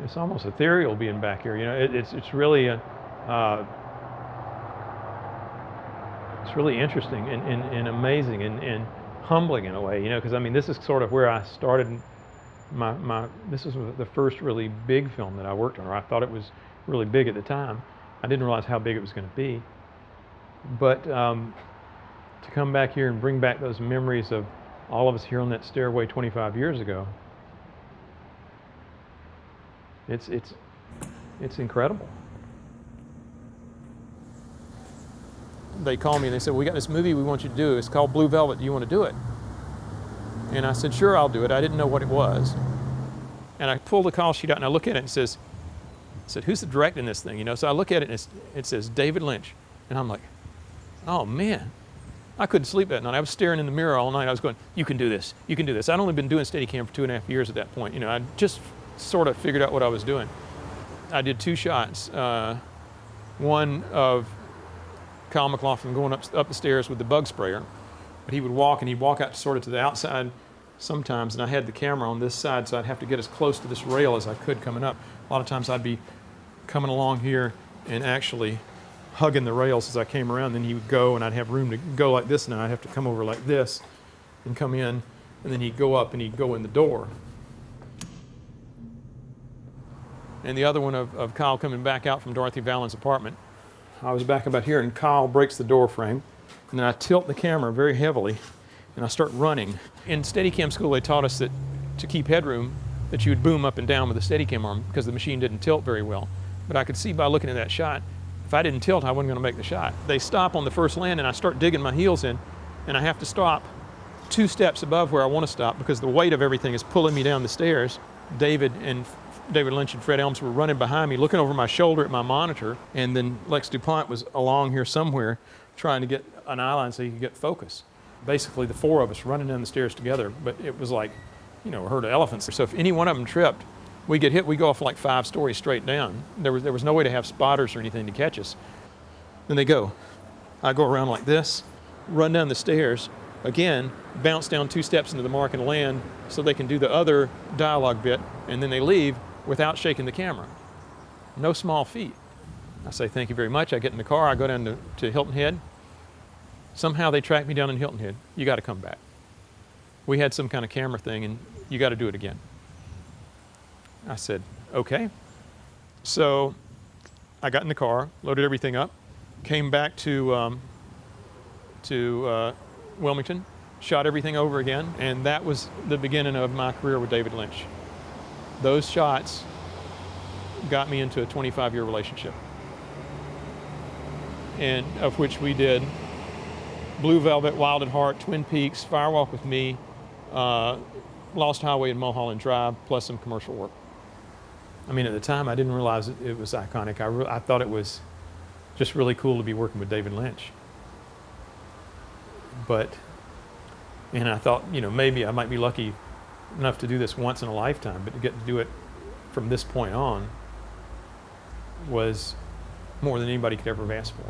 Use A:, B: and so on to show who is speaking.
A: it's almost ethereal being back here. You know, it's really it's really interesting and amazing and humbling in a way. You know, because I mean, this is sort of where I started. This is the first really big film that I worked on, or I thought it was really big at the time. I didn't realize how big it was going to be. But to come back here and bring back those memories of all of us here on that stairway 25 years ago, it's incredible. They called me and they said, "We got this movie we want you to do. It's called Blue Velvet. Do you want to do it?" And I said, "Sure, I'll do it." I didn't know what it was. And I pulled the call sheet out and I look at it and it said, "Who's the director in this thing?" You know, so I look at it and it says David Lynch. And I'm like, oh man, I couldn't sleep that night. I was staring in the mirror all night. I was going, "You can do this. You can do this." I'd only been doing Steadicam for 2.5 years at that point. You know, I just sort of figured out what I was doing. I did 2 shots. One of Kyle MacLachlan going up the stairs with the bug sprayer. But he would walk and he'd walk out sort of to the outside sometimes, and I had the camera on this side, so I'd have to get as close to this rail as I could coming up. A lot of times I'd be coming along here and actually hugging the rails as I came around. Then he would go and I'd have room to go like this, and then I'd have to come over like this and come in, and then he'd go up and he'd go in the door. And the other one of Kyle coming back out from Dorothy Vallen's apartment. I was back about here and Kyle breaks the door frame, and then I tilt the camera very heavily and I start running. In Steadicam school they taught us that to keep headroom that you would boom up and down with a Steadicam arm because the machine didn't tilt very well. But I could see by looking at that shot, if I didn't tilt I wasn't going to make the shot. They stop on the first land and I start digging my heels in, and I have to stop 2 steps above where I want to stop because the weight of everything is pulling me down the stairs. David Lynch and Fred Elms were running behind me, looking over my shoulder at my monitor, and then Lex DuPont was along here somewhere trying to get an eye line so he could get focus. Basically, the 4 of us running down the stairs together, but it was like, you know, a herd of elephants. So if any one of them tripped, we get hit, we go off like 5 stories straight down. There was no way to have spotters or anything to catch us. Then they go. I go around like this, run down the stairs, again, bounce down 2 steps into the mark and land so they can do the other dialogue bit, and then they leave without shaking the camera. No small feat. I say, "Thank you very much." I get in the car, I go down to Hilton Head. Somehow they track me down in Hilton Head. "You got to come back. We had some kind of camera thing and you got to do it again." I said, "Okay." So I got in the car, loaded everything up, came back to Wilmington, shot everything over again, and that was the beginning of my career with David Lynch. Those shots got me into a 25-year relationship, and of which we did Blue Velvet, Wild at Heart, Twin Peaks, Firewalk with Me, Lost Highway and Mulholland Drive, plus some commercial work. I mean, at the time, I didn't realize it was iconic. I thought it was just really cool to be working with David Lynch. And I thought, you know, maybe I might be lucky enough to do this once in a lifetime, but to get to do it from this point on was more than anybody could ever have asked for.